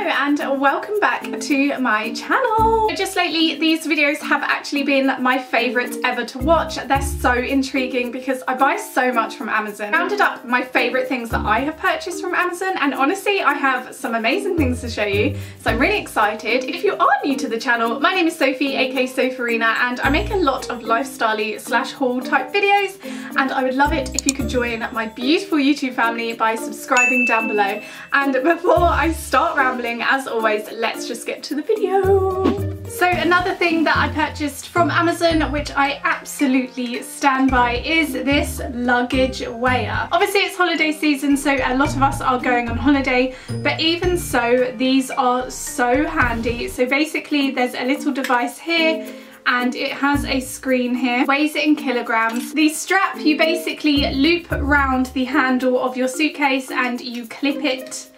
and welcome back to my channel. Just lately these videos have actually been my favourites ever to watch. They're so intriguing because I buy so much from Amazon. I rounded up my favourite things that I have purchased from Amazon, and honestly I have some amazing things to show you, so I'm really excited. If you are new to the channel, my name is Sophie, aka Sopherina, and I make a lot of lifestyle-y / haul type videos, and I would love it if you could join my beautiful YouTube family by subscribing down below. And before I start rambling, as always, let's just get to the video. So another thing that I purchased from Amazon, which I absolutely stand by, is this luggage weigher. Obviously it's holiday season, so a lot of us are going on holiday, but even so, these are so handy. So basically there's a little device here, and it has a screen here, weighs it in kilograms. The strap, you basically loop around the handle of your suitcase and you clip it,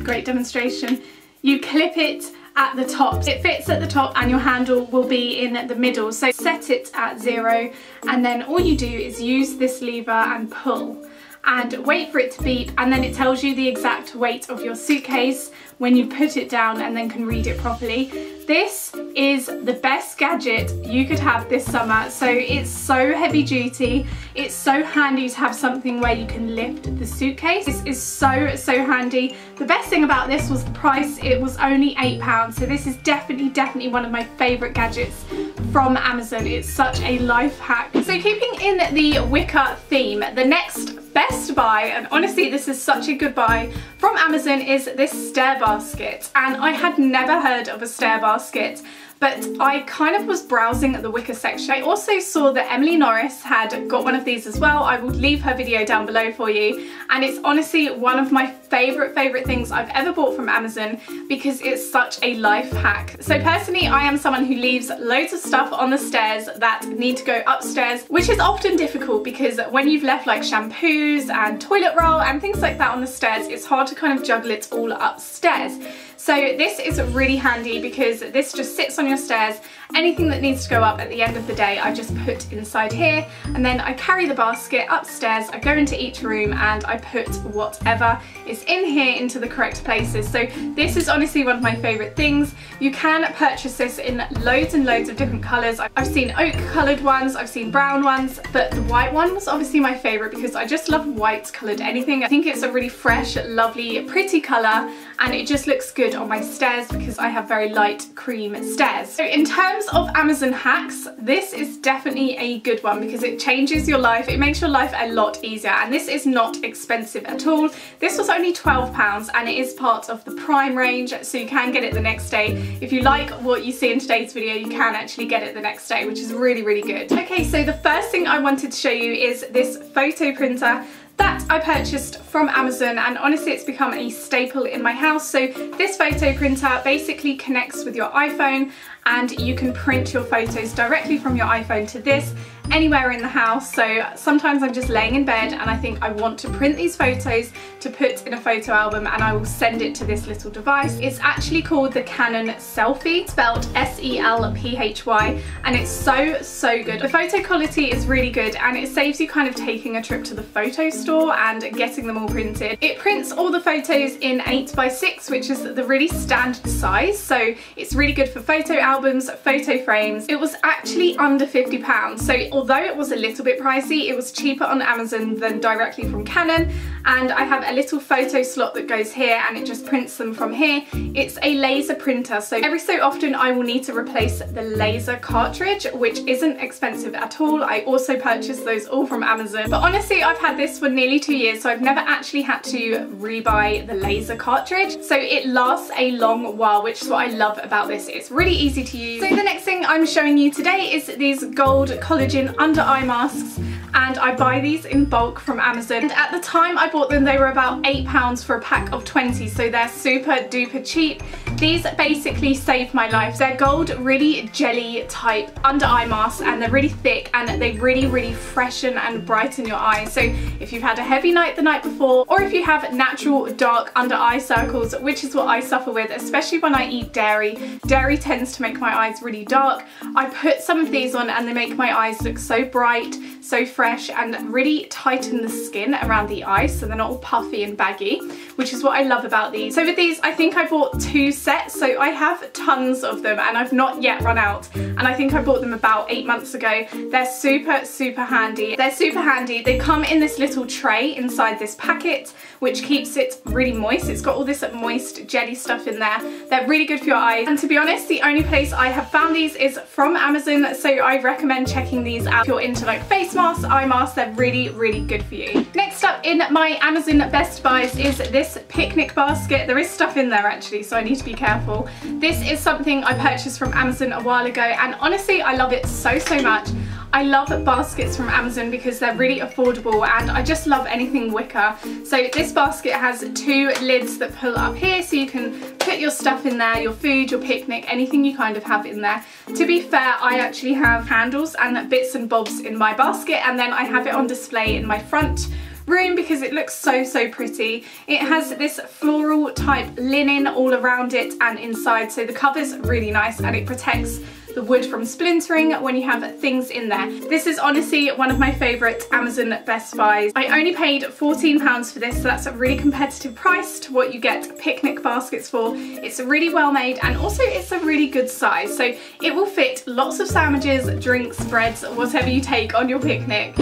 great demonstration, you clip it at the top. It fits at the top and your handle will be in the middle. So set it at 0, and then all you do is use this lever and pull and wait for it to beep, and then it tells you the exact weight of your suitcase when you put it down and then can read it properly. This is the best gadget you could have this summer. So it's so heavy duty, it's so handy to have something where you can lift the suitcase. This is so handy. The best thing about this was the price. It was only £8, so this is definitely one of my favourite gadgets from Amazon. It's such a life hack. So keeping in the wicker theme, the next best buy, and honestly this is such a good buy from Amazon, is this Stair Basket. And I had never heard of a Stair Basket, but I kind of was browsing at the wicker section. I also saw that Emily Norris had got one of these as well. I will leave her video down below for you, and it's honestly one of my favourite things I've ever bought from Amazon because it's such a life hack. So personally, I am someone who leaves loads of stuff on the stairs that need to go upstairs, which is often difficult because when you've left like shampoos and toilet roll and things like that on the stairs, it's hard to kind of juggle it all upstairs. So this is really handy because this just sits on your stairs. Anything that needs to go up at the end of the day, I just put inside here, and then I carry the basket upstairs. I go into each room and I put whatever is in here into the correct places. So this is honestly one of my favourite things. You can purchase this in loads and loads of different colours. I've seen oak coloured ones, I've seen brown ones, but the white one was obviously my favourite because I just love white coloured anything. I think it's a really fresh, lovely, pretty colour, and it just looks good on my stairs because I have very light cream stairs. So in terms of Amazon hacks, this is definitely a good one because it changes your life. It makes your life a lot easier, and this is not expensive at all. This was only £12 and it is part of the Prime range, so you can get it the next day. If you like what you see in today's video, you can actually get it the next day, which is really good. Okay, so the first thing I wanted to show you is this photo printer that I purchased from Amazon, and honestly it's become a staple in my house. So this photo printer basically connects with your iPhone, and you can print your photos directly from your iPhone to this anywhere in the house. So sometimes I'm just laying in bed and I think I want to print these photos to put in a photo album, and I will send it to this little device. It's actually called the Canon Selphy, spelled S-E-L-P-H-Y, and it's so good. The photo quality is really good, and it saves you kind of taking a trip to the photo store and getting them all printed. It prints all the photos in 8x6, which is the really standard size, so it's really good for photo albums, photo frames. It was actually under £50, so although it was a little bit pricey, it was cheaper on Amazon than directly from Canon. And I have a little photo slot that goes here and it just prints them from here. It's a laser printer, so every so often I will need to replace the laser cartridge, which isn't expensive at all. I also purchased those all from Amazon, but honestly I've had this for nearly 2 years, so I've never actually had to rebuy the laser cartridge, so it lasts a long while, which is what I love about this. It's really easy to use. So the next thing I'm showing you today is these gold collagen under eye masks, and I buy these in bulk from Amazon, and at the time I bought them they were about £8 for a pack of 20, so they're super duper cheap. These basically saved my life. They're gold, really jelly type under eye masks, and they're really thick, and they really freshen and brighten your eyes. So if you've had a heavy night the night before, or if you have natural dark under eye circles, which is what I suffer with, especially when I eat dairy. Dairy tends to make my eyes really dark. I put some of these on and they make my eyes look so bright, so fresh, and really tighten the skin around the eyes so they're not all puffy and baggy, which is what I love about these. So with these, I think I bought 2 sets, so I have tons of them and I've not yet run out, and I think I bought them about 8 months ago. They're super handy. They're super handy. They come in this little tray inside this packet, which keeps it really moist. It's got all this moist jelly stuff in there. They're really good for your eyes, and to be honest, the only place I have found these is from Amazon, so I recommend checking these out if you're into like face masks, eye masks. They're really good for you. Next up in my Amazon best buys is this picnic basket. There is stuff in there actually, so I need to be careful. This is something I purchased from Amazon a while ago, and honestly I love it so much. I love baskets from Amazon because they're really affordable, and I just love anything wicker. So this basket has 2 lids that pull up here, so you can put your stuff in there, your food, your picnic, anything you kind of have in there. To be fair, I actually have handles and bits and bobs in my basket, and then I have it on display in my front room because it looks so pretty. It has this floral type linen all around it and inside, so the cover's really nice and it protects the wood from splintering when you have things in there. This is honestly one of my favourite Amazon best buys. I only paid £14 for this, so that's a really competitive price to what you get picnic baskets for. It's really well made, and also it's a really good size, so it will fit lots of sandwiches, drinks, breads, whatever you take on your picnic.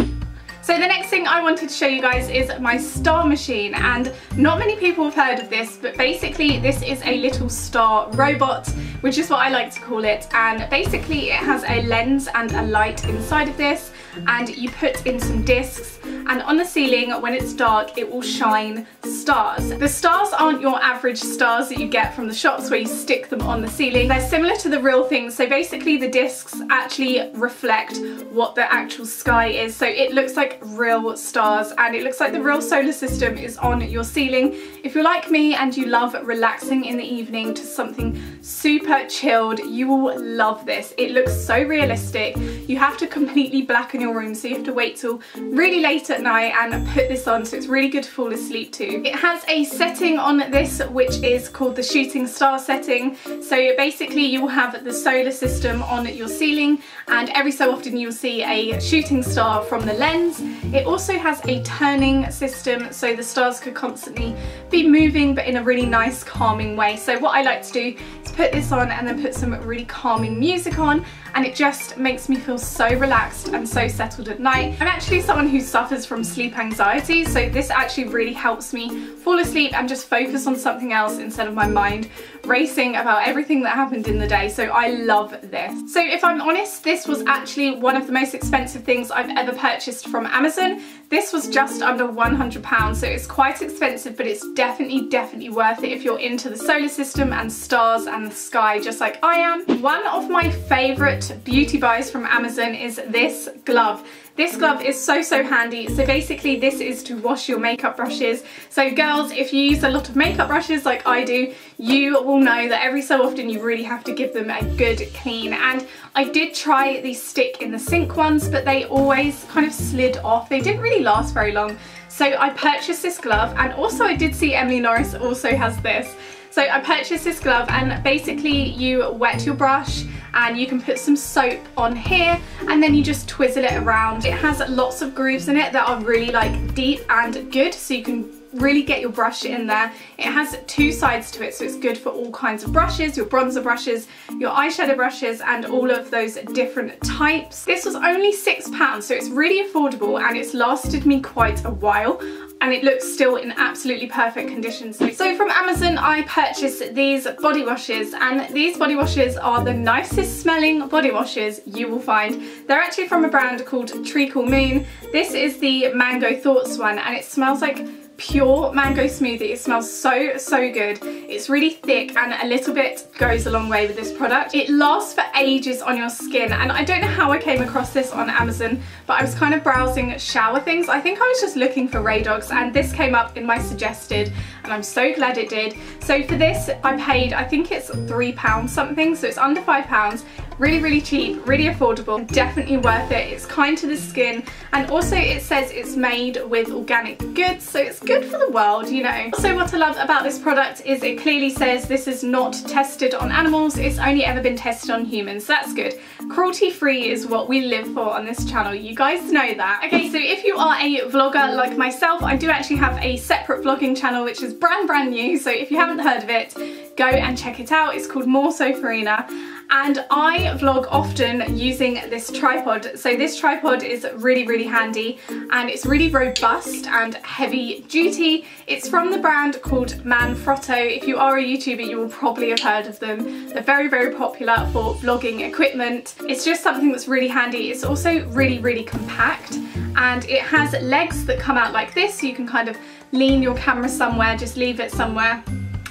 So the next thing I wanted to show you guys is my star machine, and not many people have heard of this, but basically this is a little star robot, which is what I like to call it, and basically it has a lens and a light inside of this, and you put in some discs, and on the ceiling when it's dark it will shine stars. The stars aren't your average stars that you get from the shops where you stick them on the ceiling. They're similar to the real thing, so basically the discs actually reflect what the actual sky is, so it looks like real stars and it looks like the real solar system is on your ceiling. If you're like me and you love relaxing in the evening to something super chilled, you will love this. It looks so realistic. You have to completely blacken your room, so you have to wait till really late at night and put this on, so it's really good to fall asleep to. It has a setting on this which is called the shooting star setting, so basically you will have the solar system on your ceiling, and every so often you'll see a shooting star from the lens. It also has a turning system, so the stars could constantly be moving but in a really nice calming way. So what I like to do is put this on and then put some really calming music on, and it just makes me feel so relaxed and so settled at night. I'm actually someone who suffers from sleep anxiety, so this actually really helps me fall asleep and just focus on something else instead of my mind racing about everything that happened in the day. So I love this. So if I'm honest, this was actually one of the most expensive things I've ever purchased from Amazon. This was just under £100, so it's quite expensive, but it's definitely worth it if you're into the solar system and stars and the sky just like I am. One of my favourite beauty buys from Amazon is this glove. This glove is so handy. So basically this is to wash your makeup brushes. So girls, if you use a lot of makeup brushes like I do, you will know that every so often you really have to give them a good clean. And I did try these stick in the sink ones, but they always kind of slid off. They didn't really last very long. So I purchased this glove, and also I did see Emily Norris also has this. So I purchased this glove, and basically you wet your brush and you can put some soap on here and then you just twizzle it around. It has lots of grooves in it that are really like deep and good, so you can really get your brush in there. It has 2 sides to it, so it's good for all kinds of brushes, your bronzer brushes, your eyeshadow brushes, and all of those different types. This was only £6, so it's really affordable and it's lasted me quite a while, and it looks still in absolutely perfect condition. So from Amazon I purchased these body washes, and these body washes are the nicest smelling body washes you will find. They're actually from a brand called Treacle Moon. This is the Mango Thoughts one, and it smells like pure mango smoothie. It smells so good. It's really thick and a little bit goes a long way with this product. It lasts for ages on your skin, and I don't know how I came across this on Amazon, but I was kind of browsing shower things. I think I was just looking for Radox and this came up in my suggested, and I'm so glad it did. So for this I paid, I think it's £3 something, so it's under £5. Really, really cheap, really affordable, definitely worth it. It's kind to the skin, and also it says it's made with organic goods, so it's good for the world, you know. Also, what I love about this product is it clearly says this is not tested on animals, it's only ever been tested on humans, so that's good. Cruelty free is what we live for on this channel, you guys know that. Okay, so if you are a vlogger like myself, I do actually have a separate vlogging channel which is brand new, so if you haven't heard of it, go and check it out. It's called Sopherina, and I vlog often using this tripod. So this tripod is really handy, and it's really robust and heavy duty. It's from the brand called Manfrotto. If you are a YouTuber, you will probably have heard of them. They're very popular for vlogging equipment. It's just something that's really handy. It's also really compact, and it has legs that come out like this, so you can kind of lean your camera somewhere, just leave it somewhere.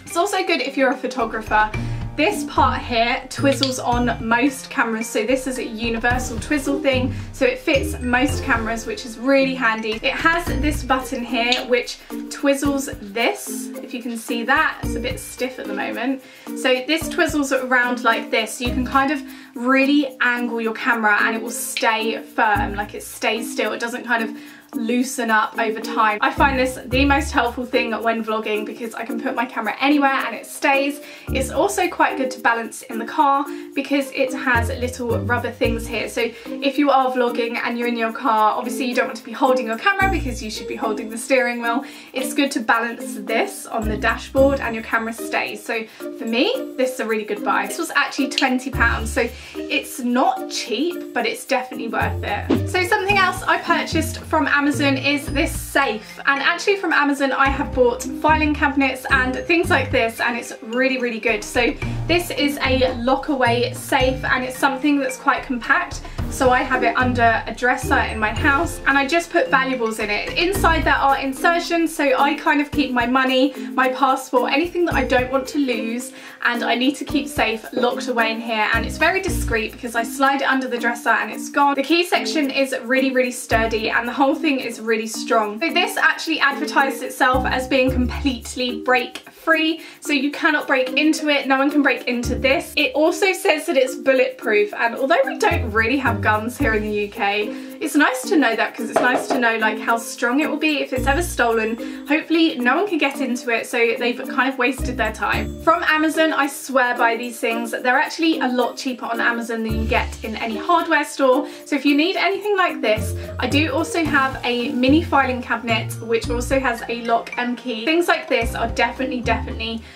It's also good if you're a photographer. This part here twizzles on most cameras, so this is a universal twizzle thing, so it fits most cameras, which is really handy. It has this button here which twizzles this, if you can see that. It's a bit stiff at the moment. So this twizzles around like this, so you can kind of really angle your camera and it will stay firm, like it stays still. It doesn't kind of loosen up over time. I find this the most helpful thing when vlogging because I can put my camera anywhere and it stays. It's also quite good to balance in the car because it has little rubber things here. So if you are vlogging and you're in your car, obviously you don't want to be holding your camera because you should be holding the steering wheel. It's good to balance this on the dashboard and your camera stays. So for me, this is a really good buy. This was actually £20, so it's not cheap, but it's definitely worth it. So something else I purchased from Amazon is this safe, and actually from Amazon I have bought filing cabinets and things like this, and it's really good. So this is a lock away safe, and it's something that's quite compact, so I have it under a dresser in my house, and I just put valuables in it. Inside there are insertions, so I kind of keep my money, my passport, anything that I don't want to lose and I need to keep safe, locked away in here, and it's very discreet because I slide it under the dresser and it's gone. The key section is really sturdy, and the whole thing is really strong. So this actually advertised itself as being completely break free, so you cannot break into it, no one can break into this. It also says that it's bulletproof, and although we don't really have guns here in the UK, it's nice to know that because it's nice to know like how strong it will be if it's ever stolen. Hopefully no one can get into it, so they've kind of wasted their time. From Amazon, I swear by these things. They're actually a lot cheaper on Amazon than you get in any hardware store, so if you need anything like this, I do also have a mini filing cabinet which also has a lock and key. Things like this are definitely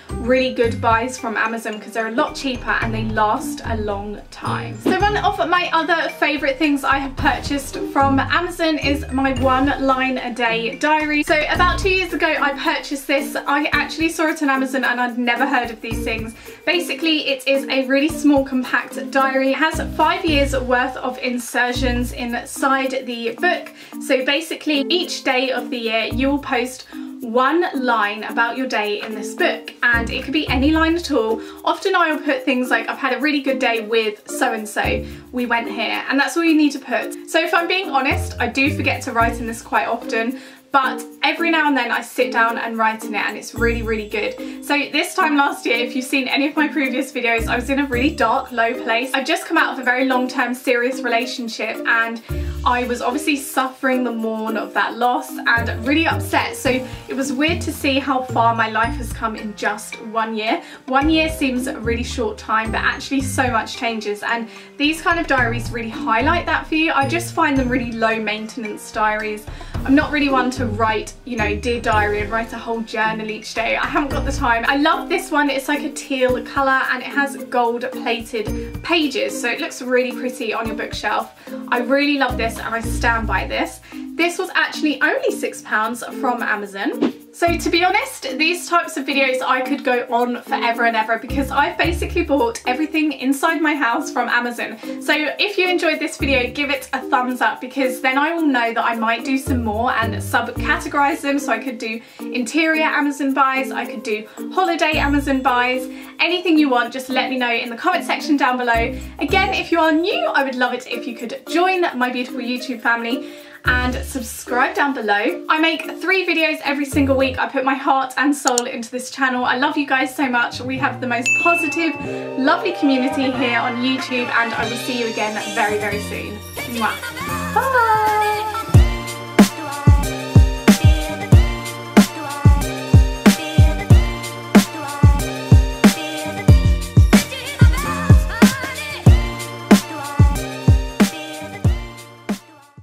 really good buys from Amazon because they're a lot cheaper and they last a long time. So one of my other favourite things I have purchased from Amazon is my 1 line a day diary. So about 2 years ago I purchased this. I actually saw it on Amazon and I'd never heard of these things. Basically it is a really small compact diary. It has 5 years worth of insertions inside the book. So basically each day of the year you will post 1 line about your day in this book, and it could be any line at all. Often I will put things like, I've had a really good day with so-and-so, we went here, and that's all you need to put. So if I'm being honest, I do forget to write in this quite often, but every now and then I sit down and write in it, and it's really good. So this time last year, if you've seen any of my previous videos, I was in a really dark, low place. I'd just come out of a very long-term serious relationship, and I was obviously suffering the mourn of that loss and really upset. So it was weird to see how far my life has come in just 1 year. 1 year seems a really short time, but actually so much changes, and these kind of diaries really highlight that for you. I just find them really low maintenance diaries. I'm not really one to write, you know, dear diary and write a whole journal each day. I haven't got the time. I love this one. It's like a teal colour and it has gold plated pages, so it looks really pretty on your bookshelf. I really love this and I stand by this. This was actually only £6 from Amazon. So to be honest, these types of videos I could go on forever and ever because I've basically bought everything inside my house from Amazon. So if you enjoyed this video, give it a thumbs up because then I will know that I might do some more and sub-categorize them. So I could do interior Amazon buys, I could do holiday Amazon buys, anything you want, just let me know in the comment section down below. Again, if you are new, I would love it if you could join my beautiful YouTube family. and subscribe down below. I make 3 videos every single week. I put my heart and soul into this channel. I love you guys so much. We have the most positive, lovely community here on YouTube, and I will see you again very, very soon. Mwah. Bye!